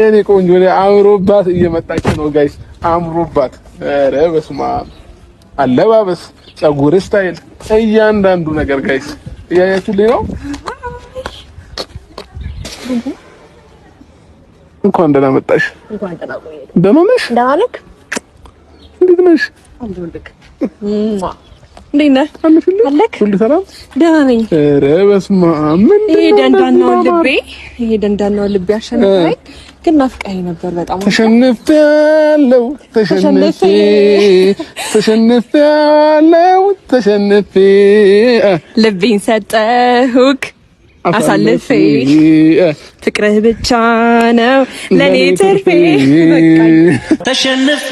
እኔ ቆንጆ ነኝ አምሮባት እየመጣች ነው ጋይስ አምሮባት ኧረ በስመ አብ አለባበስ ፀጉር ስታይል እያንዳንዱ ነገር ጋይስ እያያችሁልኝ ነው እንኳን ደህና መጣሽ እንኳን ደህና ቆየህ ደህና ነሽ ደህና ነህ እንዴት ነሽ አለሁልህ እንዴት ነህ አለክ ሁሉ ሰላም ደህና ነኝ ኧረ በስመ አብ ይሄ ደንዳናው ልቤ አሸነፈኝ ግን ናፍቀኸኝ ነበር በጣም ተሸንፌ ልቤን ሰጠሁክ አሳልፌ ፍቅርህ ብቻ ነው ለኔ ትርፌ ተሸንፌ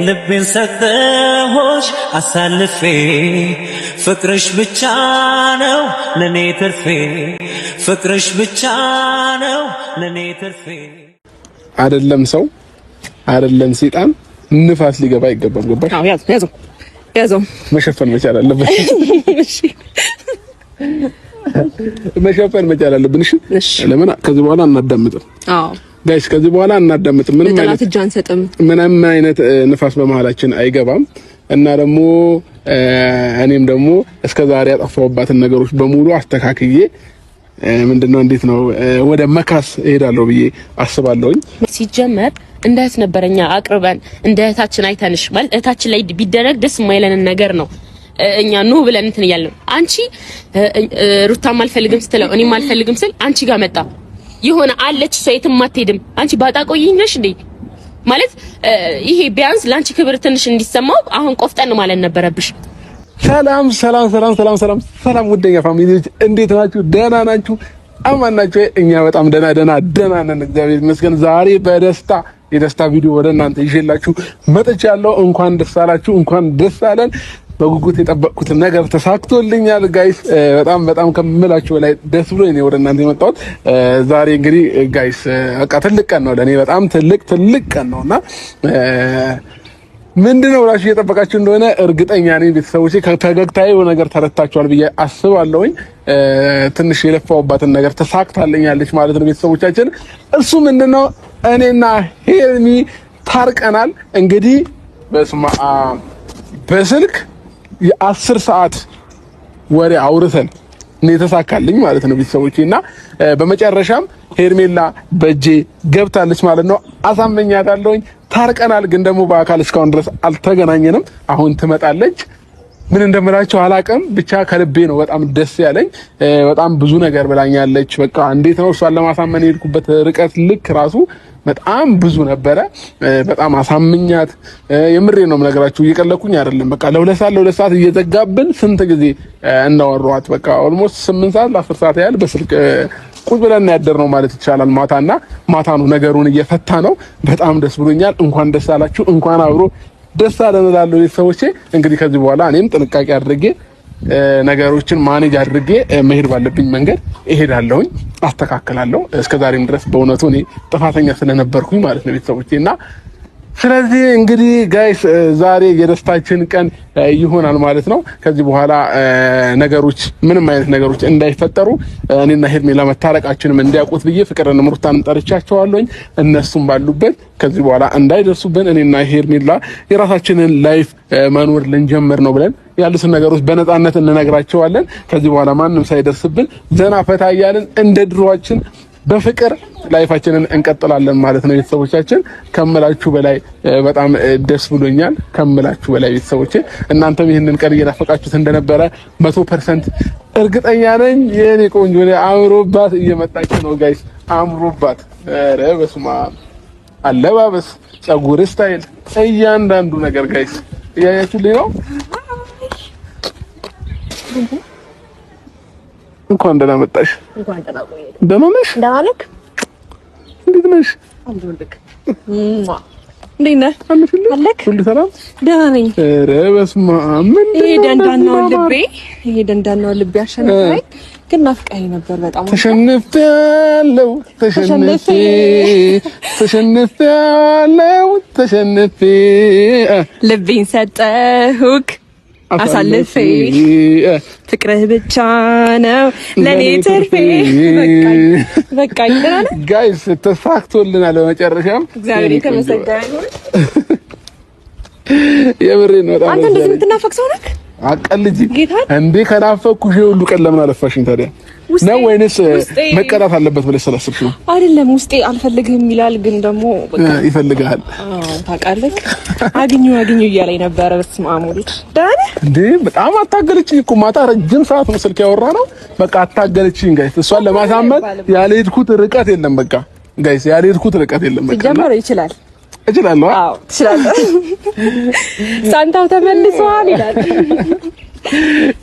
ልቤን ሰጠሁሽ አሳልፌ ፍቅርሽ ብቻ ነው ለኔ ትርፌ ፍቅርሽ ብቻ ነው ለኔ ትርፌ አይደለም ሰው አይደለም ሰይጣን ንፋስ ሊገባ አይገባም ገባሽ አዎ ያዘው መሸፈን መቻል አለበት እሺ መሸፈን መቻል አለብን እሺ ለምን ከዚህ በኋላ እናዳምጥም አዎ ጋይስ ከዚህ በኋላ እናዳምጥም ምንም አይነት ንፋስ በመሃላችን አይገባም እና ደግሞ እኔም ደግሞ እስከዛሬ ያጠፋውባትን ነገሮች በሙሉ አስተካክዬ ምንድነው እንዴት ነው ወደ መካስ እሄዳለሁ ብዬ አስባለሁኝ ሲጀመር እንደ እህት ነበረኛ አቅርበን እንደ እህታችን አይተንሽ ማለት እህታችን ላይ ቢደረግ ደስ የማይለንን ነገር ነው እኛ ነው ብለን እንትን እያልን አንቺ ሩታም አልፈልግም ስትለው እኔም አልፈልግም ስል አንቺ ጋር መጣ ይሆነ አለች ሰው የትም አትሄድም አንቺ ባጣቆይኝ ነሽ እንዴ ማለት ይሄ ቢያንስ ላንቺ ክብር ትንሽ እንዲሰማው አሁን ቆፍጠን ማለት ነበረብሽ ሰላም ውደኛ ፋሚሊዎች እንዴት ናችሁ ደህና ናችሁ አማን ናችሁ እኛ በጣም ደህና ነን እግዚአብሔር ይመስገን ዛሬ የደስታ ቪዲዮ ወደ እናንተ ይዤላችሁ መጥቻለሁ እንኳን ደስ አላችሁ እንኳን ደስ አለን በጉጉት የጠበቅኩት ነገር ተሳክቶልኛል ጋይስ በጣም ከምላችሁ በላይ ደስ ብሎኝ ነው ወደ እናንተ የመጣሁት ዛሬ እንግዲህ ጋይስ በቃ ትልቅ ቀን ነው ለኔ በጣም ትልቅ ቀን ነውና ምንድነው ብላችሁ እየጠበቃችሁ እንደሆነ እርግጠኛ ነኝ ቤተሰቦቼ ከፈገግታዬ ነገር ተረታችኋል ብዬ አስባለሁኝ ትንሽ የለፋውባትን ነገር ተሳክታለኛለች ማለት ነው ቤተሰቦቻችን እሱ ምንድነው እኔና ሄርሚ ታርቀናል እንግዲህ በስልክ የ10 ሰዓት ወሬ አውርተን ነው የተሳካልኝ ማለት ነው ቤተሰቦቼና በመጨረሻም ሄርሜላ በእጄ ገብታለች ማለት ነው አሳመኛታለሁኝ ታርቀናል ግን ደግሞ በአካል እስካሁን ድረስ አልተገናኘንም አሁን ትመጣለች ምን እንደምላችሁ አላቀም ብቻ ከልቤ ነው በጣም ደስ ያለኝ በጣም ብዙ ነገር ብላኛለች በቃ እንዴት ነው እሷን ለማሳመን የሄድኩበት ርቀት ልክ ራሱ በጣም ብዙ ነበረ በጣም አሳምኛት የምሬ ነው የምነግራችሁ እየቀለኩኝ አይደለም በቃ ለሁለት ሰዓት እየዘጋብን ስንት ጊዜ እናወራኋት በቃ ኦልሞስት 8 ሰዓት ለ10 ሰዓት ያህል በስልክ ቁጭ ብለን ያደርነው ማለት ይቻላል ማታ ነው ነገሩን እየፈታ ነው በጣም ደስ ብሎኛል እንኳን ደስ አላችሁ እንኳን አብሮ ደስ አለን እላለሁ ቤተሰቦቼ እንግዲህ ከዚህ በኋላ እኔም ጥንቃቄ አድርጌ ነገሮችን ማኔጅ አድርጌ መሄድ ባለብኝ መንገድ እሄዳለሁኝ አስተካክላለሁ እስከዛሬም ድረስ በእውነቱ እኔ ጥፋተኛ ስለነበርኩኝ ማለት ነው ቤተሰቦቼና ስለዚህ እንግዲህ ጋይስ ዛሬ የደስታችን ቀን ይሆናል ማለት ነው ከዚህ በኋላ ነገሮች ምንም አይነት ነገሮች እንዳይፈጠሩ እኔና ሄርሜላ መታረቃችንም እንዲያውቁት ብዬ ፍቅርን ምሩታን ጠርቻቸዋለሁኝ እነሱም ባሉበት ከዚህ በኋላ እንዳይደርሱብን እኔና ሄርሜላ የራሳችንን ላይፍ መኖር ልንጀምር ነው ብለን ያሉትን ነገሮች በነፃነት እንነግራቸዋለን ከዚህ በኋላ ማንም ሳይደርስብን ዘና ፈታ እያልን እንደ ድሮአችን በፍቅር ላይፋችንን እንቀጥላለን ማለት ነው ቤተሰቦቻችን ከመላችሁ በላይ በጣም ደስ ብሎኛል ከመላችሁ በላይ ቤተሰቦቼ እናንተም ይሄንን ቀን እየናፈቃችሁት እንደነበረ 100% እርግጠኛ ነኝ የኔ ቆንጆ ነኝ አምሮባት እየመጣች ነው ጋይስ አምሮባት ኧረ በስመ አብ አለባበስ ፀጉር ስታይል እያንዳንዱ ነገር ጋይስ እያያችሁልኝ ነው እንኳን ደህና መጣሽ እንኳን ደህና ቆየህ ደህና ነሽ ደህና ነህ እንዴት ነሽ አለሁልህ እንዴት ነህ አለክ ሁሉ ሰላም ደህና ነኝ ኧረ በስመ አብ ይሄ ደንዳናው ልቤ አሸነፈኝ ግን ናፍቀኸኝ ነበር በጣም ተሸንፌ ልቤን ሰጠሁክ አሳልፌ ፍቅርህ ብቻ ነው ለኔ ትርፌ። በቃኝ ጋይስ ተሳክቶልናል በመጨረሻም እግዚአብሔር የተመሰገነ ይሁን። የምሬን ነው። አንተ እንደዚህ የምትናፈቅ ሰው ነህ? አቀልጂ እንዴ ከናፈኩሽ ሁሉ ቀን ለምን አለፋሽኝ ታዲያ? ነው ወይንስ መቀራት አለበት ብለሽ ስላሰብሽ ነው? አይደለም ውስጤ አልፈልግህም ይላል፣ ግን ደግሞ በቃ ይፈልጋል። ታውቃለህ አግኙ እያለኝ ነበረ። በስመ አብ ወልድ ዳነ እንዴ በጣም አታገለችኝ እኮ ማታ ረጅም ሰዓት ነው ስልክ ያወራ ነው። በቃ አታገለችኝ ጋይስ። እሷን ለማሳመን ያልሄድኩት ርቀት የለም። በቃ ጋይስ ያልሄድኩት ርቀት የለም። በቃ ጀመረ ይችላል እችላለሁ። አዎ ትችላለህ። ሳንታው ተመልሷል ይላል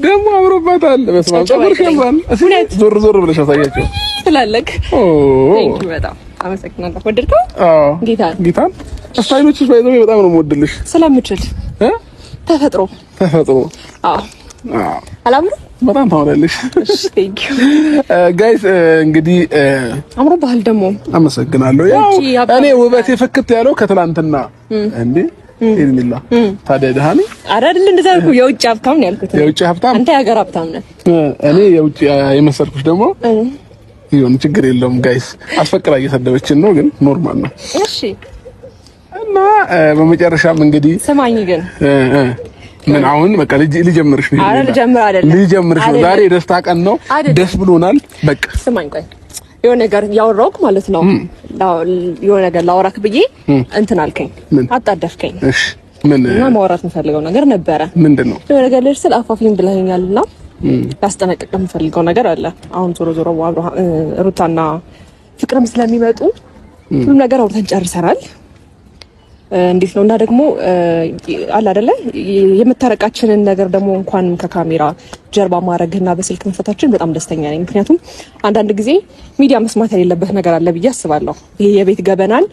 ደግሞ አምሮባታል። በስመ አብ ተመርከባል። ዞር ብለሽ አሳያቸው ትላለክ። ቴንክ ዩ በጣም አመሰግናለሁ። ወደድከው? አዎ ጌታን ስታይሎችሽ ባይዘው በጣም ነው የምወድልሽ። ስለምችል ተፈጥሮ አዎ አላምሩ በጣም ታወራለሽ። እሺ ቴንክ ዩ ጋይስ። እንግዲህ አምሮባል ደግሞ አመሰግናለሁ። ያው እኔ ውበቴ ፍክት ያለው ከትላንትና እንዴ ሄርሜላ ታዲያ ደሃ ነኝ አይደል? እንደዛ አልኩ። የውጭ ሀብታም ነው ያልኩት። የውጭ ሀብታም አንተ የሀገር ሀብታም ነህ። እኔ የውጭ የመሰልኩሽ ደግሞ ይሁን ችግር የለውም ጋይስ። አስፈቅራ እየሰደበችን ነው ግን ኖርማል ነው። እሺ እና በመጨረሻም እንግዲህ ስማኝ ግን ምን አሁን በቃ ልጀምርሽ ነው? አረ ልጀምርሽ ነው። ዛሬ ደስታ ቀን ነው፣ ደስ ብሎናል። በቃ ስማኝ ቆይ የሆነ ነገር ያወራሁት ማለት ነው። የሆነ ነገር ላወራክ ብዬ እንትን አልከኝ፣ አጣደፍከኝ። እሺ ምን እና ማውራት የምፈልገው ነገር ነበረ። ምንድነው? የሆነ ነገር ልስል አፋፍኝ ብለኸኛልና ላስጠነቅቅ የምፈልገው ነገር አለ። አሁን ዞሮ ሩታና ፍቅርም ስለሚመጡ ሁሉም ነገር አውርተን ጨርሰናል። እንዴት ነው እና ደግሞ አለ አይደለ የምታረቃችንን ነገር ደግሞ እንኳን ከካሜራ ጀርባ ማድረግና በስልክ መፈታችን በጣም ደስተኛ ነኝ። ምክንያቱም አንዳንድ ጊዜ ሚዲያ መስማት የሌለበት ነገር አለ ብዬ አስባለሁ። ይሄ የቤት ገበናን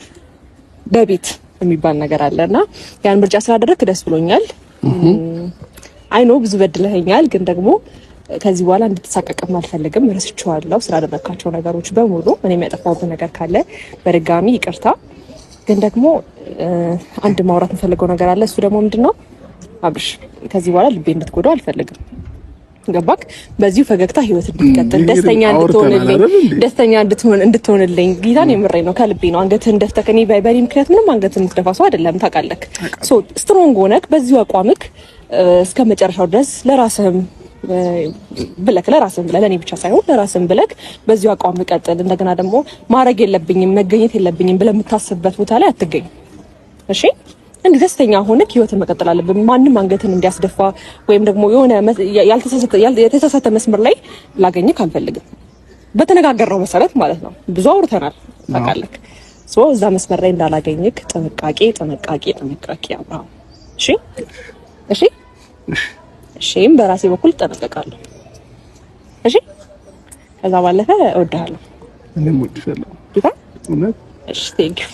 በቤት የሚባል ነገር አለና ያን ምርጫ ስላደረክ ደስ ብሎኛል። አይኖ ብዙ በድለኸኛል፣ ግን ደግሞ ከዚህ በኋላ እንድትሳቀቅም አልፈልግም። ረስቼዋለሁ ስላደረካቸው ነገሮች በሙሉ። እኔ የሚያጠፋውብህ ነገር ካለ በድጋሚ ይቅርታ። ግን ደግሞ አንድ ማውራት የምፈልገው ነገር አለ። እሱ ደግሞ ምንድነው አብርሽ፣ ከዚህ በኋላ ልቤ እንድትጎዳው አልፈልግም። ገባክ? በዚሁ ፈገግታ ህይወት እንድትቀጥል ደስተኛ እንድትሆንልኝ ጌታን የምሬ ነው፣ ከልቤ ነው። አንገትህን ደፍተህ ከኔ በእኔ ምክንያት ምንም አንገትህን የምትደፋ ሰው አይደለም፣ ታውቃለህ። ሶ ስትሮንግ ሆነክ በዚሁ አቋምክ እስከ መጨረሻው ድረስ ለራስህም ብለክ ለኔ ብቻ ሳይሆን ለራስህም ብለክ በዚሁ አቋም ቀጥል። እንደገና ደግሞ ማድረግ የለብኝም መገኘት የለብኝም ብለህ የምታስብበት ቦታ ላይ አትገኝ። እሺ እንዴ ደስተኛ ሆነክ ህይወትን መቀጠል አለብን። ማንም አንገትን እንዲያስደፋ ወይም ደግሞ የሆነ የተሳሳተ መስመር ላይ ላገኝክ አልፈልግም። በተነጋገርነው መሰረት ማለት ነው። ብዙ አውርተናል ታውቃለህ። ሶ እዛ መስመር ላይ እንዳላገኝክ ጥንቃቄ አብርሃም። እሺ እሺም በራሴ በኩል እጠነቀቃለሁ። እሺ ከዛ ባለፈ እወድሃለሁ። እኔም እወድሻለሁ። እሺ ቴንክ ዩ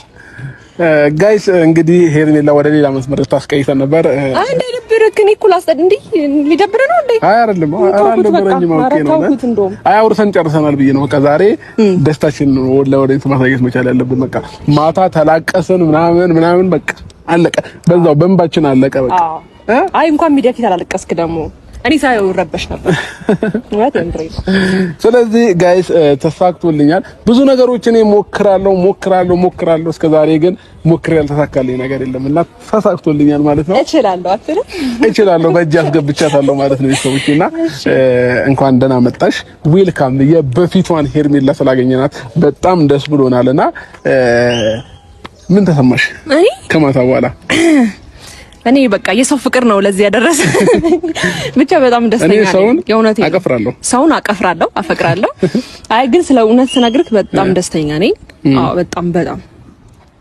ጋይስ። እንግዲህ ሄርሜላ ወደ ሌላ መስመር ታስቀይሰን ነበር። አንዴ ልብርክ እኔ እኮ ላስጠድ እንዴ ሊደብር ነው እንዴ? አይ አይደለም አልነበረኝም። ኦኬ ነው። አይ አውርተን ጨርሰናል ብዬ ነው። በቃ ዛሬ ደስታችን ወደ ማሳየት መቻል ያለብን። በቃ ማታ ተላቀስን ምናምን በቃ አለቀ። በዛው በእንባችን አለቀ በቃ። አይ እንኳን ሚዲያ ፊት አላለቀስክ ደግሞ እኔ ሳይው ረበሽ ነበር ማለት እንዴ። ስለዚህ ጋይስ ተሳክቶልኛል። ብዙ ነገሮችን ሞክራለሁ እስከዛሬ ግን ሞክሬ ያልተሳካልኝ ነገር የለምና ተሳክቶልኛል ማለት ነው። እችላለሁ በእጅ አስገብቻታለሁ ማለት ነው። ሰዎችና እንኳን ደህና መጣሽ ዌልካም። የበፊቷን ሄርሜላ ስላገኘናት በጣም ደስ ብሎናልና ምን ተሰማሽ ከማታ በኋላ? እኔ በቃ የሰው ፍቅር ነው ለዚህ ያደረሰ። ብቻ በጣም ደስተኛ ነኝ። የእውነት ሰውን አቀፍራለሁ፣ አፈቅራለሁ። አይ ግን ስለ እውነት ስነግርህ በጣም ደስተኛ ነኝ። አዎ በጣም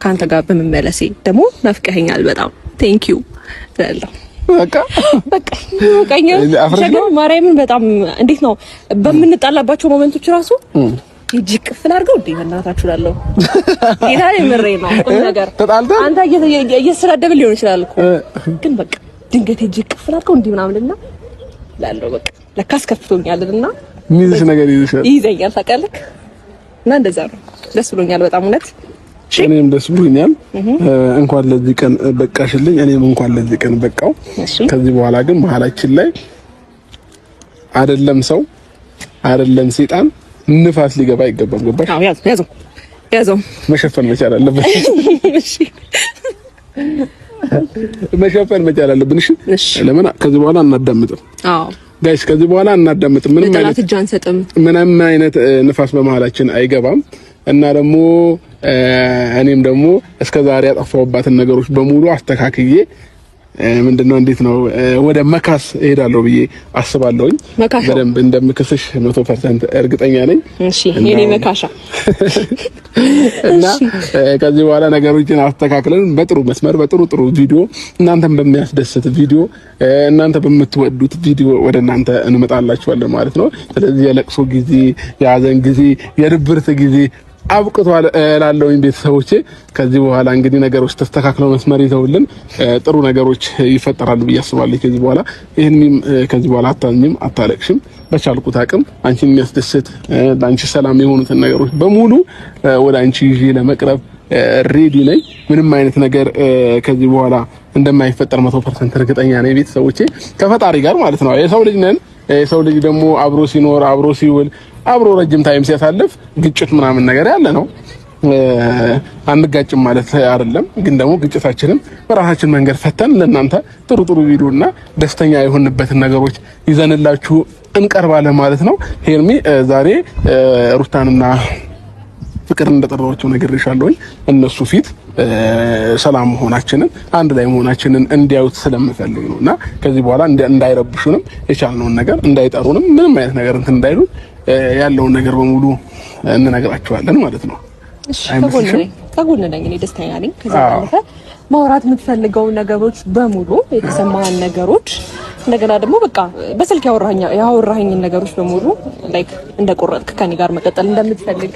ካንተ ጋር በመመለሴ ደግሞ ናፍቀኸኛል በጣም ቴንክ ዩ እላለሁ። በቃ ማርያምን በጣም እንዴት ነው በምንጣላባቸው ሞመንቶች ራሱ እጅ ቅፍል አድርገው እንዴ በእናታችሁ እላለሁ። ጌታ የምሬ ነው ነገር አንተ እየተሰዳደብን ሊሆን ይችላል እኮ ግን በቃ ድንገት እጅ ቅፍል አድርገው እንዴ ምናምንና እላለሁ። በቃ ለካስ ከፍቶኛልና ሚዝሽ ነገር ይዘኛል ታውቃለህ። እና እንደዛ ነው። ደስ ብሎኛል በጣም እውነት እኔም ደስ ብሎኛል። እንኳን ለዚህ ቀን በቃሽልኝ፣ እኔም እንኳን ለዚህ ቀን በቃው። ከዚህ በኋላ ግን መሀላችን ላይ አይደለም ሰው አይደለም ሰይጣን ንፋስ ሊገባ አይገባም። ገባሽ? አዎ ያዘው መሸፈን መቻል አለብን። እሺ መሸፈን መቻል አለብን። እሺ ለምን ከዚህ በኋላ አናዳምጥም? አዎ ጋይስ ከዚህ በኋላ አናዳምጥም። ምንም አይነት ንፋስ በመሀላችን አይገባም። እና ደግሞ እኔም ደግሞ እስከዛሬ ያጠፋሁባትን ነገሮች በሙሉ አስተካክዬ ምንድነው እንዴት ነው ወደ መካስ እሄዳለሁ ብዬ አስባለሁኝ። በደንብ እንደምክስሽ 100% እርግጠኛ ነኝ። እሺ የኔ መካሻ እና ከዚህ በኋላ ነገሮችን አስተካክለን በጥሩ መስመር በጥሩ ቪዲዮ እናንተን በሚያስደስት ቪዲዮ እናንተ በምትወዱት ቪዲዮ ወደ እናንተ እንመጣላችኋለን ማለት ነው። ስለዚህ የለቅሶ ጊዜ፣ የሀዘን ጊዜ፣ የድብርት ጊዜ አብቅቷል እላለሁኝ ቤተሰቦቼ። ከዚህ በኋላ እንግዲህ ነገሮች ተስተካክለው መስመር ይዘውልን ጥሩ ነገሮች ይፈጠራሉ ብዬ አስባለሁ። ከዚህ በኋላ ይሄንም ከዚህ በኋላ አታዝኝም፣ አታለቅሽም። በቻልኩት አቅም አንቺን የሚያስደስት ለአንቺ ሰላም የሆኑትን ነገሮች በሙሉ ወደ አንቺ ይዤ ለመቅረብ ሬዲ ነኝ። ምንም አይነት ነገር ከዚህ በኋላ እንደማይፈጠር 100% እርግጠኛ ነኝ ቤተሰቦቼ፣ ከፈጣሪ ጋር ማለት ነው። የሰው ልጅ ነን። የሰው ልጅ ደግሞ አብሮ ሲኖር አብሮ ሲውል አብሮ ረጅም ታይም ሲያሳልፍ ግጭት ምናምን ነገር ያለ ነው። አንጋጭም ማለት አይደለም፣ ግን ደግሞ ግጭታችንን በራሳችን መንገድ ፈተን ለእናንተ ጥሩ ቪዲዮና ደስተኛ የሆንበትን ነገሮች ይዘንላችሁ እንቀርባለን ማለት ነው። ሄርሚ ዛሬ ሩታንና ፍቅር እንደጠራኋቸው ነግሬሻለሁኝ። እነሱ ፊት ሰላም መሆናችንን አንድ ላይ መሆናችንን እንዲያዩት ስለምፈልግ ነውና ከዚህ በኋላ እንዳይረብሹንም የቻልነውን ነገር እንዳይጠሩንም ምንም አይነት ነገር እንትን እንዳይሉ ያለውን ነገር በሙሉ እንነግራቸዋለን ማለት ነው። እሺ ከጎን ነኝ እኔ ደስተኛ ነኝ። ከዛ ባለፈ ማውራት የምትፈልገው ነገሮች በሙሉ የተሰማህን ነገሮች እንደገና ደግሞ በቃ በስልክ ያወራኸኝ ነገሮች በሙሉ ላይክ እንደቆረጥክ ከኔ ጋር መቀጠል እንደምትፈልግ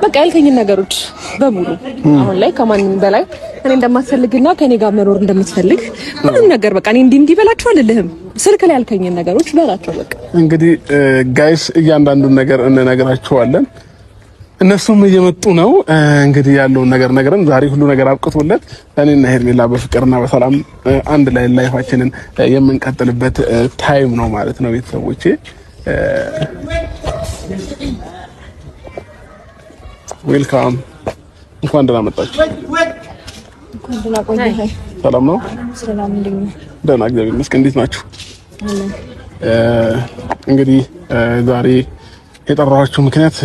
በቃ ያልከኝ ነገሮች በሙሉ አሁን ላይ ከማንም በላይ እኔ እንደማትፈልግና ከኔ ጋር መኖር እንደምትፈልግ ምንም ነገር በቃ እኔ እንዲህ በላቸው አልልህም። ስልክ ላይ ያልከኝ ነገሮች በላቸው በቃ። እንግዲህ ጋይስ እያንዳንዱን ነገር እንነግራቸዋለን። እነሱም እየመጡ ነው። እንግዲህ ያለውን ነገር ነግረን ዛሬ ሁሉ ነገር አብቅቶለት እኔና ሄርሜላ በፍቅርና በሰላም አንድ ላይ ላይፋችንን የምንቀጥልበት ታይም ነው ማለት ነው ቤተሰቦቼ። ዌልካም፣ እንኳን ደህና መጣችሁ። እንኳን ደህና ቆያችሁ። ሰላም ነው? ሰላም እንደምን? ደህና እግዚአብሔር ይመስገን። እንዴት ናችሁ? እንግዲህ ዛሬ የጠራኋችሁ ምክንያት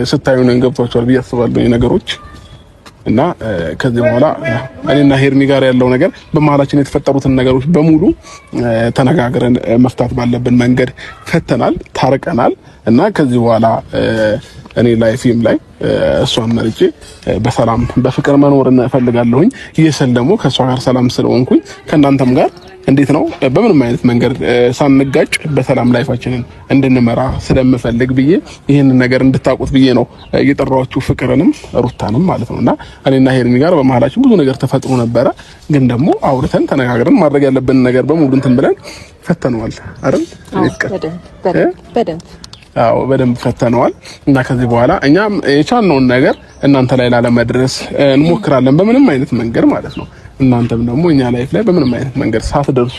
ስታዩ ነው ገብቷችኋል ብዬ አስባለሁ ነገሮች እና ከዚህ በኋላ እኔና ሄርሚ ጋር ያለው ነገር በመሀላችን የተፈጠሩትን ነገሮች በሙሉ ተነጋግረን መፍታት ባለብን መንገድ ፈተናል፣ ታርቀናል እና ከዚህ በኋላ እኔ ላይፌም ላይ እሷን መርጬ በሰላም በፍቅር መኖር እፈልጋለሁኝ። ይህ ስል ደግሞ ከእሷ ጋር ሰላም ስለሆንኩኝ ከእናንተም ጋር እንዴት ነው በምንም አይነት መንገድ ሳንጋጭ በሰላም ላይፋችንን እንድንመራ ስለምፈልግ ብዬ ይሄንን ነገር እንድታውቁት ብዬ ነው እየጠራኋችሁ፣ ፍቅርንም ሩታንም ማለት ነውና እኔና ሄርሚ ጋር በመሀላችን ብዙ ነገር ተፈጥሮ ነበረ። ግን ደግሞ አውርተን ተነጋግረን ማድረግ ያለብን ነገር በሙሉ እንትን ብለን ፈተነዋል አይደል? በደንብ ፈተነዋል እና ከዚህ በኋላ እኛም የቻልነውን ነገር እናንተ ላይ ላለመድረስ እንሞክራለን በምንም አይነት መንገድ ማለት ነው። እናንተም ደግሞ እኛ ላይፍ ላይ በምንም አይነት መንገድ ሳትደርሱ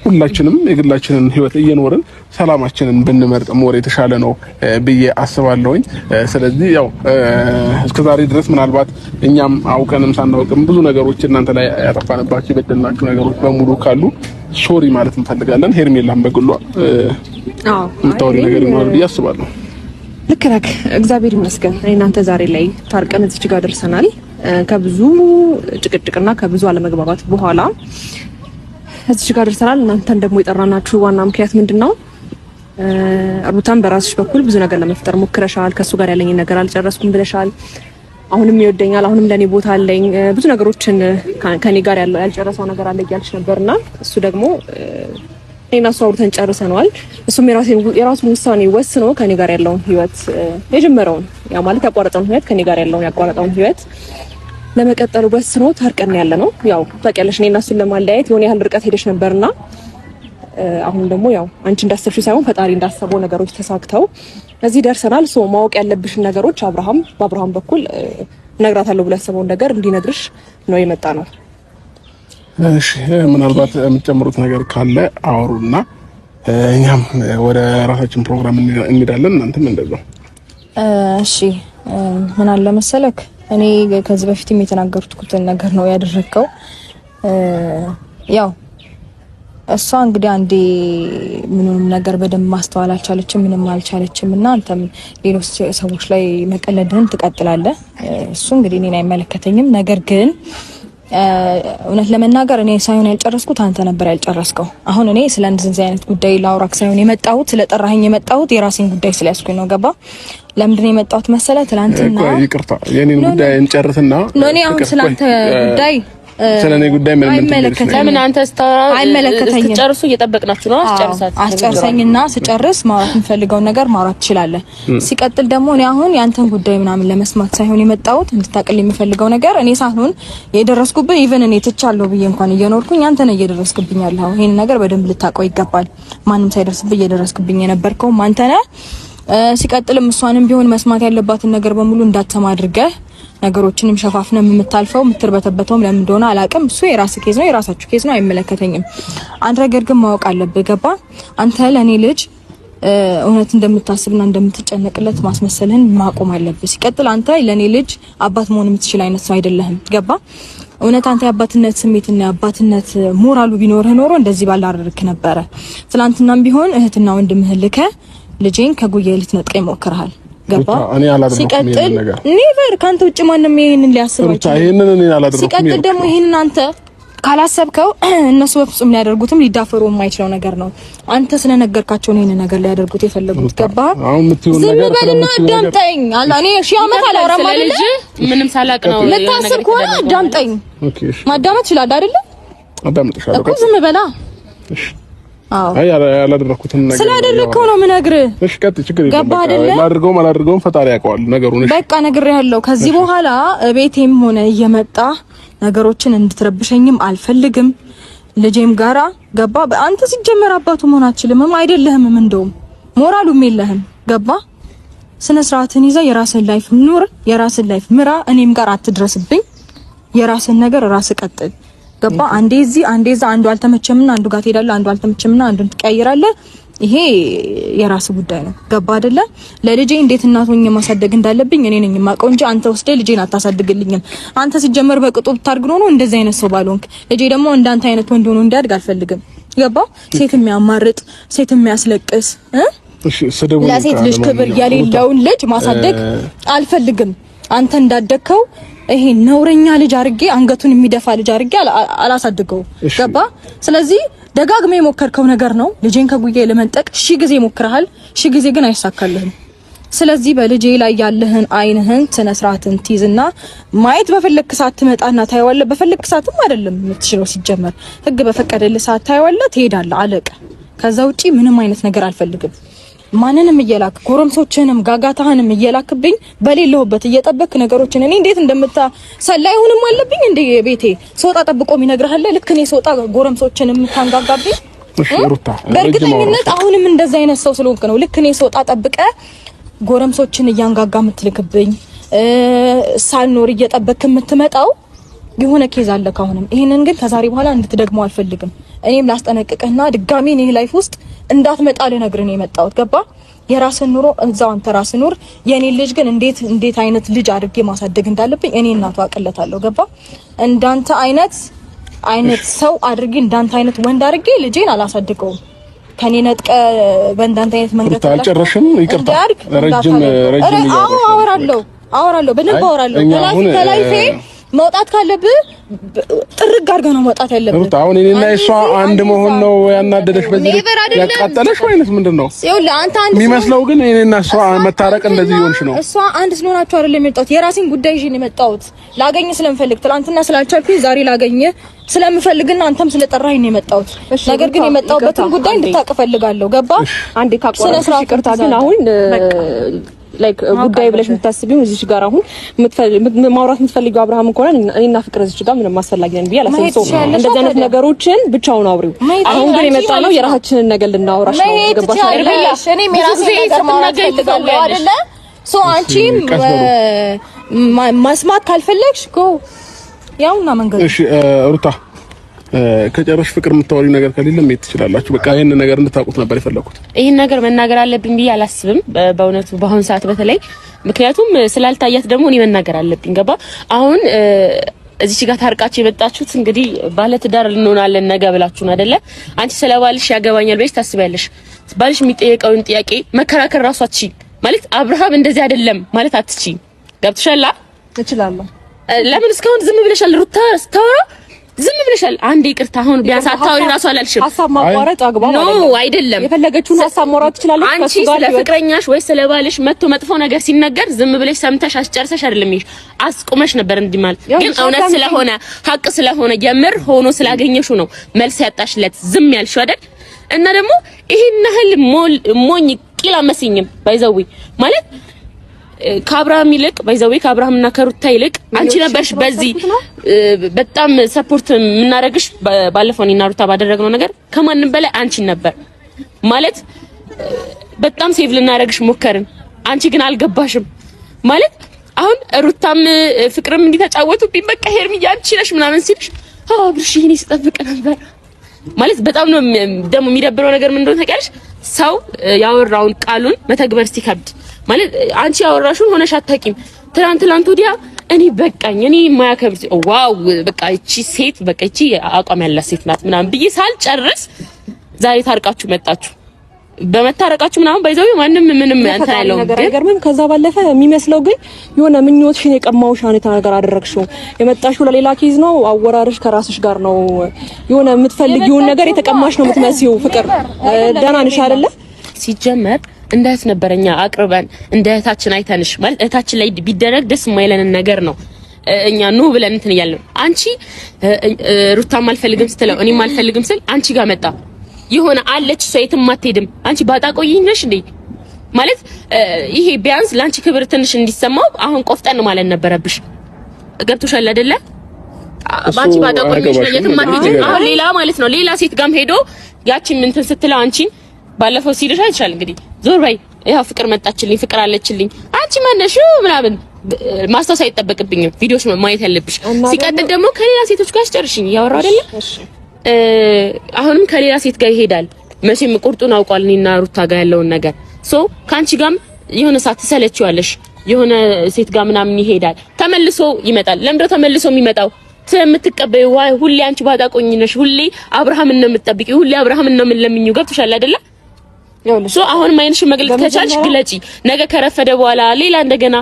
ሁላችንም የግላችንን ህይወት እየኖርን ሰላማችንን ብንመርጥ ሞር የተሻለ ነው ብዬ አስባለሁኝ። ስለዚህ ያው እስከዛሬ ድረስ ምናልባት እኛም አውቀንም ሳናውቅም ብዙ ነገሮች እናንተ ላይ ያጠፋንባችሁ የበደልናችሁ ነገሮች በሙሉ ካሉ ሶሪ ማለት እንፈልጋለን። ሄርሜላም በግሏ የምታወሪ ነገር ይኖራል ብዬ አስባለሁ። ልክ ነህ። እግዚአብሔር ይመስገን እናንተ ዛሬ ላይ ታርቀን እዚህ ጋር ደርሰናል። ከብዙ ጭቅጭቅና ከብዙ አለመግባባት በኋላ እዚህ ጋር ደርሰናል። እናንተን ደግሞ የጠራናችሁ ዋና ምክንያት ምንድነው? ሩታን በራስሽ በኩል ብዙ ነገር ለመፍጠር ሞክረሻል። ከሱ ጋር ያለኝ ነገር አልጨረስኩም ብለሻል። አሁንም ይወደኛል፣ አሁንም ለኔ ቦታ አለኝ፣ ብዙ ነገሮችን ከኔ ጋር ያልጨረሰው ነገር አለ እያልሽ ነበርና እሱ ደግሞ እኔና እሱ አውርተን ጨርሰናል። እሱም የራሱን ውሳኔ ወስኖ ከኔ ጋር ያለውን ህይወት የጀመረውን ያ ማለት ያቋረጠውን ህይወት ከኔ ጋር ያለውን ያቋረጠውን ህይወት ለመቀጠል ወስኖ ታርቀን ያለ ነው። ያው ታውቂያለሽ እኔና እሱን ለማለያየት የሆነ ያህል ርቀት ሄደሽ ነበርና አሁን ደግሞ ያው አንቺ እንዳሰብሽው ሳይሆን ፈጣሪ እንዳሰበው ነገሮች ተሳክተው እዚህ ደርሰናል። ማወቅ ያለብሽን ነገሮች በአብርሃም በኩል ነግራታለሁ ብሎ ያሰበውን ነገር እንዲነግርሽ ነው የመጣ ነው። እሺ ምናልባት የምትጨምሩት ነገር ካለ አውሩና እኛም ወደ ራሳችን ፕሮግራም እንሄዳለን። እናንተም እንደዛው። እሺ ምን አለ መሰለክ እኔ ከዚህ በፊትም የተናገርኩት ነገር ነው ያደረከው። ያው እሷ እንግዲህ አንዴ ምንም ነገር በደንብ ማስተዋል አልቻለችም፣ ምንም አልቻለችም እና አንተም ሌሎች ሰዎች ላይ መቀለድህን ትቀጥላለህ። እሱ እንግዲህ እኔን አይመለከተኝም። ነገር ግን እውነት ለመናገር እኔ ሳይሆን ያልጨረስኩት አንተ ነበር ያልጨረስከው። አሁን እኔ ስለ እንደዚህ አይነት ጉዳይ ላውራክ ሳይሆን የመጣሁት ስለጠራኸኝ የመጣሁት የራሴን ጉዳይ ስለያዝኩኝ ነው። ገባ? ለምንድን ነው የመጣሁት መሰለህ? ትናንትና ይቅርታ የኔን ጉዳይ እንጨርስና እኔ አሁን ስላንተ ጉዳይ ስለኔ ጉዳይ ምን አይመለከተኝም። ለምን አንተ ስትጨርሱ እየጠበቅናችሁ ነው? አስጨርሰኝና ስጨርስ ማውራት የምፈልገው ነገር ማውራት ትችላለህ። ሲቀጥል ደግሞ እኔ አሁን ያንተን ጉዳይ ምናምን ለመስማት ሳይሆን የመጣሁት እንድታቅልኝ የምፈልገው ነገር እኔ ሳይሆን የደረስኩብህ ኢቭን እኔ ትቻለሁ ብዬ እንኳን እየኖርኩኝ አንተ ነህ እየደረስክብኝ ያለኸው። ይሄን ነገር በደንብ ልታውቀው ይገባል። ማንም ሳይደርስብህ እየደረስክብኝ የነበርከው አንተ ነህ። ሲቀጥልም እሷንም ቢሆን መስማት ያለባትን ነገር በሙሉ እንዳትሰማ አድርገህ ነገሮችንም ሸፋፍነህ የምታልፈው የምትርበተበተውም ለምን እንደሆነ አላውቅም። እሱ የራስ ኬዝ ነው፣ የራሳችሁ ኬዝ ነው፣ አይመለከተኝም። አንድ ነገር ግን ማወቅ አለብህ። ገባ? አንተ ለኔ ልጅ እውነት እንደምታስብና እንደምትጨነቅለት ማስመሰልህን ማቆም አለብህ። ሲቀጥል አንተ ለኔ ልጅ አባት መሆን የምትችል አይነት ሰው አይደለህም። ገባ? እውነት አንተ የአባትነት ስሜትና የአባትነት ሞራሉ ቢኖርህ ኖሮ እንደዚህ ባላደረክ ነበረ። ትናንትናም ቢሆን እህትና ወንድምህን ልከህ ልጄን ከጉያ ልትነጥቀኝ ሞክረሃል። ገባ? ሲቀጥል ኔቨር ካንተ ውጭ ማንንም ይሄንን ሊያስብ አይችልም። ሲቀጥል ደግሞ ይሄንን አንተ ካላሰብከው እነሱ በፍጹም ሊያደርጉትም ሊዳፈሩ የማይችለው ነገር ነው። አንተ ስለነገርካቸው ነው ይሄንን ነገር ሊያደርጉት የፈለጉት። ገባ? ዝም በልና አዳምጠኝ። እኔ ሺህ ዓመት አላወራም አይደል? ምንም ሳላቅ ነው ልታስብ ከሆነ አዳምጠኝ። ማዳመጥ ይችላል አይደል? አዳምጥሻለሁ እኮ ዝም በላ። እሺ አይ ያላደረኩትን ነገር ስላደረከው ነው የምነግርህ። እሺ ቀጥ ችግር የለም። አላደርገውም ፈጣሪ ያውቀዋል ነገሩን። እሺ በቃ ነግሬሃለሁ። ከዚህ በኋላ ቤቴም ሆነ እየመጣ ነገሮችን እንድትረብሸኝም አልፈልግም። ልጄም ጋራ ገባ? አንተ ሲጀመር አባቱ መሆን አትችልም አይደለህም። እንደውም ሞራሉም የለህም። ገባ? ስነ ስርዓትን ይዘህ የራስን ላይፍ ኑር፣ የራስን ላይፍ ምራ። እኔም ጋር አትድረስብኝ። የራስን ነገር ራስ ቀጥል። ገባ? አንዴ እዚህ አንዴ እዛ፣ አንዱ አልተመቸምና አንዱ ጋር ትሄዳለህ፣ አንዱ አልተመቸምና አንዱን ትቀያይራለህ። ይሄ የራስ ጉዳይ ነው። ገባ አይደለ? ለልጄ እንዴት እናት ሆኜ ማሳደግ እንዳለብኝ እኔ ነኝ የማውቀው እንጂ አንተ ወስደህ ልጄን አታሳድግልኝም። አንተ ሲጀመር በቅጡ ብታድግ ነው እንደዚህ አይነት ሰው ባልሆንክ። ልጄ ደግሞ እንዳንተ አይነት ወንድ ሆኖ እንዲያድግ አልፈልግም። ገባ? ሴት የሚያማርጥ ሴት የሚያስለቅስ ለሴት ልጅ ክብር የሌለውን ልጅ ማሳደግ አልፈልግም። አንተ እንዳደግከው ይሄ ነውረኛ ልጅ አርጌ አንገቱን የሚደፋ ልጅ አርጌ አላሳድገው። ገባ? ስለዚህ ደጋግሜ የሞከርከው ነገር ነው። ልጄን ከጉያ ለመንጠቅ ሺህ ጊዜ ሞክረሃል፣ ሺህ ጊዜ ግን አይሳካልህም። ስለዚህ በልጄ ላይ ያለህን አይንህን ስነ ስርዓትን ትይዝና ማየት በፈለክ ሰዓት ትመጣና ታየዋለህ። በፈለክ ሰዓትም አይደለም የምትችለው፣ ሲጀመር ህግ በፈቀደልህ ሰዓት ታየዋለህ፣ ትሄዳለህ፣ አለቀ። ከዛ ውጪ ምንም አይነት ነገር አልፈልግም። ማንንም እየላክ ጎረምሶችንም ጋጋታህንም እየላክብኝ በሌለሁበት እየጠበክ ነገሮችን እኔ እንዴት እንደምታሰላይ ሆንም አለብኝ እንደ ቤቴ ሶጣ ጠብቆ ይነግርሃል። ልክ እኔ ሶጣ ጎረምሶችንም ታንጋጋብኝ። በእርግጠኝነት አሁንም እንደዛ አይነት ሰው ስለሆንክ ነው። ልክ እኔ ሶጣ ጠብቀ ጎረምሶችን እያንጋጋ የምትልክብኝ ሳልኖር እየጠበክ የምትመጣው የሆነ ኬዝ አለ ካሁንም። ይሄንን ግን ከዛሬ በኋላ እንድትደግመው አልፈልግም። እኔም ላስጠነቅቅህና ድጋሚ እኔ ላይፍ ውስጥ እንዳትመጣ ልነግርህ ነው የመጣሁት። ገባ? የራስን ኑሮ እዛው አንተ ራስህ ኑር። የኔ ልጅ ግን እንዴት አይነት ልጅ አድርጌ ማሳደግ እንዳለብኝ እኔ እናቱ አቀለታለሁ። ገባ? እንዳንተ አይነት ሰው አድርጌ እንዳንተ አይነት ወንድ አድርጌ ልጄን አላሳድገውም። ከኔ ነጥቀ በእንዳንተ አይነት መንገድ አልጨረሽም። ይቅርታ ረጅም አወራለሁ በደንብ አወራለሁ። ከላይፌ መውጣት ካለብህ ጥርግ አድርገህ ነው መውጣት ያለብህ። አሁን እኔና እሷ አንድ መሆን ነው ያናደደሽ? በዚህ ያቃጠለሽ ወይስ ምንድነው? ይኸውልህ አንተ አንድ የሚመስለው ግን እኔና እሷ መታረቅ እንደዚህ ይሆንሽ ነው። እሷ አንድ ስለሆናችሁ አይደለም የመጣሁት። የራሴን ጉዳይ ይዤ ነው የመጣሁት። ላገኝ ስለምፈልግ ትናንትና ስላልቻልኩኝ ዛሬ ላገኝ ስለምፈልግና አንተም ስለጠራኸኝ ነው የመጣሁት። ነገር ግን የመጣሁበትን ጉዳይ እንድታውቅ እፈልጋለሁ። ገባ? አንዴ ካቆራሽ ይቅርታ። ግን አሁን ላይክ ጉዳይ ብለሽ የምታስቢው እዚህ ጋር አሁን ማውራት የምትፈልጊው አብርሃም ከሆነ እኔና ፍቅር እዚህ ጋር ምንም አስፈላጊ ነን ብዬ አላሰብኩም። እንደዚህ አይነት ነገሮችን ብቻውን አውሪው። አሁን ግን የመጣ ነው የራሳችንን ነገር ልናወራሽ ነው። ገባሽ አይደል? እኔ የራሴን ነገር ማውራት ፈልጋለሁ አይደለ? ሶ አንቺም መስማት ካልፈለግሽ ጎ ያውና መንገድ። እሺ ሩታ ከጨረሽ ፍቅር የምታወሪው ነገር ከሌለ መሄድ ትችላላችሁ። በቃ ይሄን ነገር እንድታውቁት ነበር የፈለኩት። ይሄን ነገር መናገር አለብኝ ብዬ አላስብም በእውነቱ በአሁን ሰዓት በተለይ ምክንያቱም ስላልታያት ደግሞ እኔ መናገር አለብኝ። ገባ አሁን እዚህ ጋር ታርቃችሁ የመጣችሁት እንግዲህ ባለ ትዳር እንሆናለን ነገ ብላችሁ ነው አይደለ? አንቺ ስለባልሽ ያገባኛል ብለሽ ታስቢያለሽ። ባልሽ የሚጠየቀውን ጥያቄ መከራከር ራሱ አትችይም ማለት አብርሃም እንደዚህ አይደለም ማለት አትችይም። ገብቶሻል? እችላለሁ። ለምን እስካሁን ዝም ብለሻል? ሩታ ስታወራ ዝም ብለሻል። አንዴ ይቅርታ አሁን ቢያንስ አታወሪ ራሱ አላልሽም። ሀሳብ ማቋረጥ አግባብ አይደለም። የፈለገችውን ሀሳብ ማውራት ትችላለች። አንቺ ስለ ፍቅረኛሽ ወይ ስለ ባልሽ መጥፎ ነገር ሲነገር ዝም ብለሽ ሰምተሽ አስጨርሰሽ አይደለም ይሄ አስቆመሽ ነበር እንዲህ ማለት ግን እውነት ስለሆነ ሀቅ ስለሆነ የምር ሆኖ ስላገኘሽው ነው መልስ ያጣሽለት ዝም ያልሽው አይደል? እና ደግሞ ይሄን ያህል ሞኝ ቂላ መስኝም ባይዘዊ ማለት ከአብርሃም ይልቅ ባይዘዊ ከአብርሃምና ከሩታ ይልቅ አንቺ ነበርሽ በዚህ በጣም ሰፖርት የምናደርግሽ። ባለፈው እኔና ሩታ ባደረግነው ነገር ከማንም በላይ አንቺን ነበር ማለት በጣም ሴቭ ልናደርግሽ ሞከርን። አንቺ ግን አልገባሽም ማለት አሁን ሩታም ፍቅርም እንዲተጫወቱብኝ በቃ ሄርሚያ አንቺ ነሽ ምናምን ሲልሽ አብርሽ ይሄን ሲጠብቅ ነበር ማለት በጣም ነው ደግሞ የሚደብረው ነገር ምን እንደሆነ ታውቂያለሽ? ሰው ያወራውን ቃሉን መተግበር ሲከብድ ማለት አንቺ ያወራሽውን ሆነሽ አታውቂም። ትላንት ወዲያ እኔ በቃኝ እኔ የማያከብር ዋው በቃ እቺ ሴት በቃ እቺ አቋም ያላት ሴት ናት ምናምን ብዬ ሳልጨርስ ዛሬ ታርቃችሁ መጣችሁ። በመታረቃችሁ ምናምን ባይዘው ማንም ምንም እንትን አይለውም። ግን ከዛ ባለፈ የሚመስለው ግን የሆነ ምኞትሽን የቀማውሽ አይነት ነገር አደረግሽው። የመጣሽው ለሌላ ኬዝ ነው። አወራርሽ ከራስሽ ጋር ነው። የሆነ የምትፈልጊውን ነገር የተቀማሽ ነው የምትመስዪው። ፍቅር ደህና ነሽ አይደለ? ሲጀመር እንደ እህት ነበረኛ አቅርበን እንደ እህታችን አይተንሽ ማለት እህታችን ላይ ቢደረግ ደስ የማይለንን ነገር ነው እኛ ኑ ብለን እንትን እያልን አንቺ ሩታም አልፈልግም ስትለው እኔም አልፈልግም ስል አንቺ ጋር መጣ የሆነ አለች ሰይትም አትሄድም አንቺ ባጣቆይኝ ነሽ እንዴ ማለት ይሄ ቢያንስ ላንቺ ክብር ትንሽ እንዲሰማው አሁን ቆፍጠን ማለት ነበረብሽ። ገብቶሻል አይደለ? ባንቺ ባጣቆይኝ ነሽ የትም አትሄጂም። አሁን ሌላ ማለት ነው ሌላ ሴት ጋርም ሄዶ ያቺን እንትን ስትለው አንቺን ባለፈው ሲልሽ አይቻል እንግዲህ ዞር በይ ያው ፍቅር መጣችልኝ ፍቅር አለችልኝ አንቺ ማነሽ ምናምን ማስታወስ አይጠበቅብኝም። ቪዲዮሽ ማየት ያለብሽ። ሲቀጥል ደግሞ ከሌላ ሴቶች ጋር አስጨርሽኝ ያወራው አይደለ? አሁንም ከሌላ ሴት ጋር ይሄዳል። መቼም ቁርጡን አውቋል እኔና ሩታ ጋር ያለውን ነገር ሶ ካንቺ ጋርም የሆነ ሰዓት ትሰለችዋለሽ። የሆነ ሴት ጋር ምናምን ይሄዳል ተመልሶ ይመጣል። ለምንድነው ተመልሶ የሚመጣው? ስለምትቀበዩ ሁሌ አንቺ ባጣቆኝ ነሽ። ሁሌ አብርሃምን ነው የምትጠብቂው። ሁሌ አብርሃምን ነው የምንለምኚው። ገብቶሻል አይደለ? ሶ አሁን ማይንሽ መግለጽ ከቻልሽ ግለጪ። ነገ ከረፈደ በኋላ ሌላ እንደገና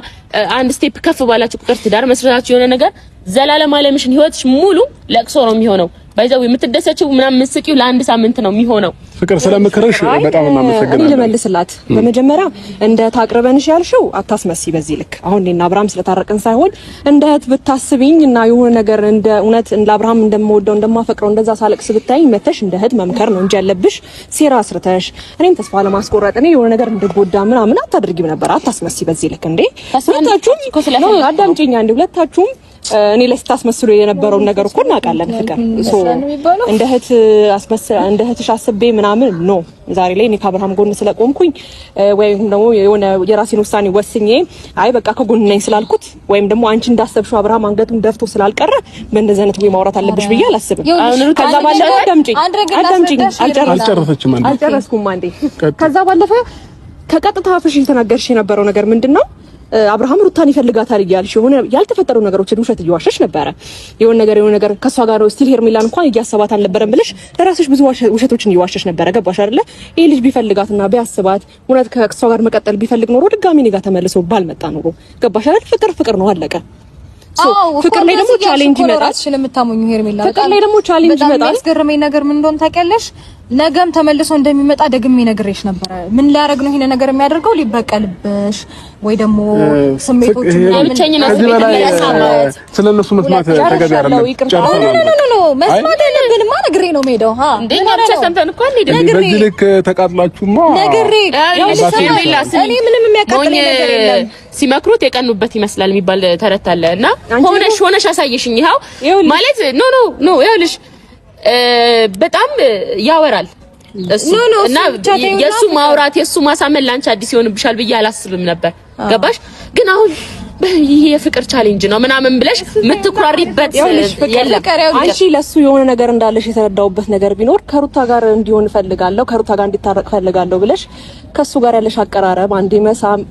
አንድ ስቴፕ ከፍ ባላችሁ ቁጥር ትዳር መስራታችሁ የሆነ ነገር ዘላለም አለምሽን ህይወትሽ ሙሉ ለቅሶ ነው የሚሆነው። ባይዘው የምትደሰችው ምናምን መስቂው ለአንድ ሳምንት ነው የሚሆነው። ፍቅር ስለምክርሽ በጣም እናመሰግናለን። እኔ ልመልስላት በመጀመሪያ እንደ ታቅርበንሽ ያልሽው አታስመሲ በዚህ ልክ። አሁን እኔና አብርሃም ስለታረቀን ሳይሆን እንደ እህት ብታስቢኝ እና የሆነ ነገር እንደ እውነት እንደ አብርሃም እንደምወደው እንደማፈቅረው እንደዛ ሳለቅስ ብታይ መተሽ እንደ እህት መምከር ነው እንጂ ያለብሽ ሴራ አስርተሽ እኔም ተስፋ ለማስቆረጥ እኔ የሆነ ነገር እንድጎዳ ምናምን አታድርጊም ነበር። አታስመሲ በዚህ ልክ እንዴ። ሁለታችሁም አዳምጪኝ አንዴ ሁለታችሁም እኔ ለስታስመስሉ የነበረውን ነገር እኮ እናውቃለን። ፍቅር እንደ እህትሽ አስቤ ምናምን ነው ዛሬ ላይ እኔ ከአብርሃም ጎን ስለቆምኩኝ ወይም ደግሞ የሆነ የራሴን ውሳኔ ወስኜ አይ በቃ ከጎን ነኝ ስላልኩት ወይም ደግሞ አንቺ እንዳሰብሽው አብርሃም አንገቱን ደፍቶ ስላልቀረ በእንደዚህ አይነት ወይ ማውራት አለብሽ ብዬ አላስብም። ከዛ ባለፈ አዳምጪኝ አልጨረስኩም አንዴ። ከዛ ባለፈ ከቀጥታ አፍሽ ተናገርሽ የነበረው ነገር ምንድነው? አብርሃም ሩታን ይፈልጋታል እያልሽ የሆነ ያልተፈጠሩ ነገሮችን ውሸት እየዋሸሽ ነበረ። የሆነ ነገር ከሷ ጋር ነው ስቲል ሄርሜላን እንኳን እያሰባት አልነበረም ብለሽ ለራስሽ ብዙ ውሸቶችን እየዋሸሽ ነበረ። ገባሽ አይደለ? ይሄ ልጅ ቢፈልጋትና ቢያስባት እውነት ከሷ ጋር መቀጠል ቢፈልግ ኖሮ ድጋሚ እኔ ጋር ተመልሶ ባልመጣ ኖሮ። ገባሽ አይደል? ፍቅር ነው አለቀ። ፍቅር ላይ ደግሞ ቻሌንጅ ይመጣል። ስለምታሙኝ ሄርሜላ ፍቅር ላይ ደግሞ ቻሌንጅ ይመጣል። ያስገረመኝ ነገር ምን እንደሆነ ታውቂያለሽ? ነገም ተመልሶ እንደሚመጣ ደግሜ ነግሬሽ ነበረ። ምን ሊያደርግ ነው ይሄን ነገር የሚያደርገው? ሊበቀልብሽ ወይ ደግሞ ስሜቶቹ ስለነሱ መስማት ተገቢ አይደለም። ኖ መስማት የለብንማ። ነግሬ ነው የምሄደው። እንደኛ ብቻ ሰምተን እኮ እንዴ በዚህ ልክ ተቃጥላችሁማ ነግሬ እኔ ምንም የሚያቃጥል ነገር የለም። ሲመክሩት የቀኑበት ይመስላል የሚባል ተረት አለ እና ሆነሽ አሳየሽኝ። ይኸው ማለት ኖ ይኸውልሽ በጣም ያወራል እሱ እና የሱ ማውራት የሱ ማሳመን ላንቺ አዲስ ይሆንብሻል ብዬ አላስብም ነበር። ገባሽ? ግን አሁን ይሄ የፍቅር ቻሌንጅ ነው ምናምን ብለሽ የምትኩራሪበት የለም። አንቺ ለሱ የሆነ ነገር እንዳለሽ የተረዳውበት ነገር ቢኖር ከሩታ ጋር እንዲሆን ፈልጋለሁ፣ ከሩታ ጋር እንዲታረቅ ፈልጋለሁ ብለሽ ከሱ ጋር ያለሽ አቀራረብ አንዴ መሳም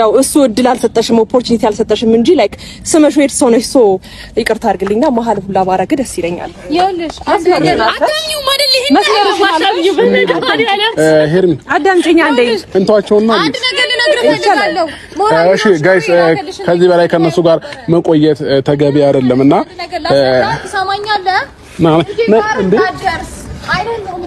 ያው እሱ እድል አልሰጠሽም፣ ኦፖርቹኒቲ አልሰጠሽም እንጂ ላይክ ስመሽ ሄድ ሰው ነሽ። ሶ ይቅርታ አድርግልኝና መሀል ሁላ ባረግ ደስ ይለኛል። ይኸውልሽ ሄርሚ አዳምጪኝ አንዴ እንተዋቸውና አንድ ነገር ልነግርህ እፈልጋለሁ። እሺ ጋይስ ከዚህ በላይ ከነሱ ጋር መቆየት ተገቢ አይደለምና ትሰማኛለህ? እንዴ አይደለም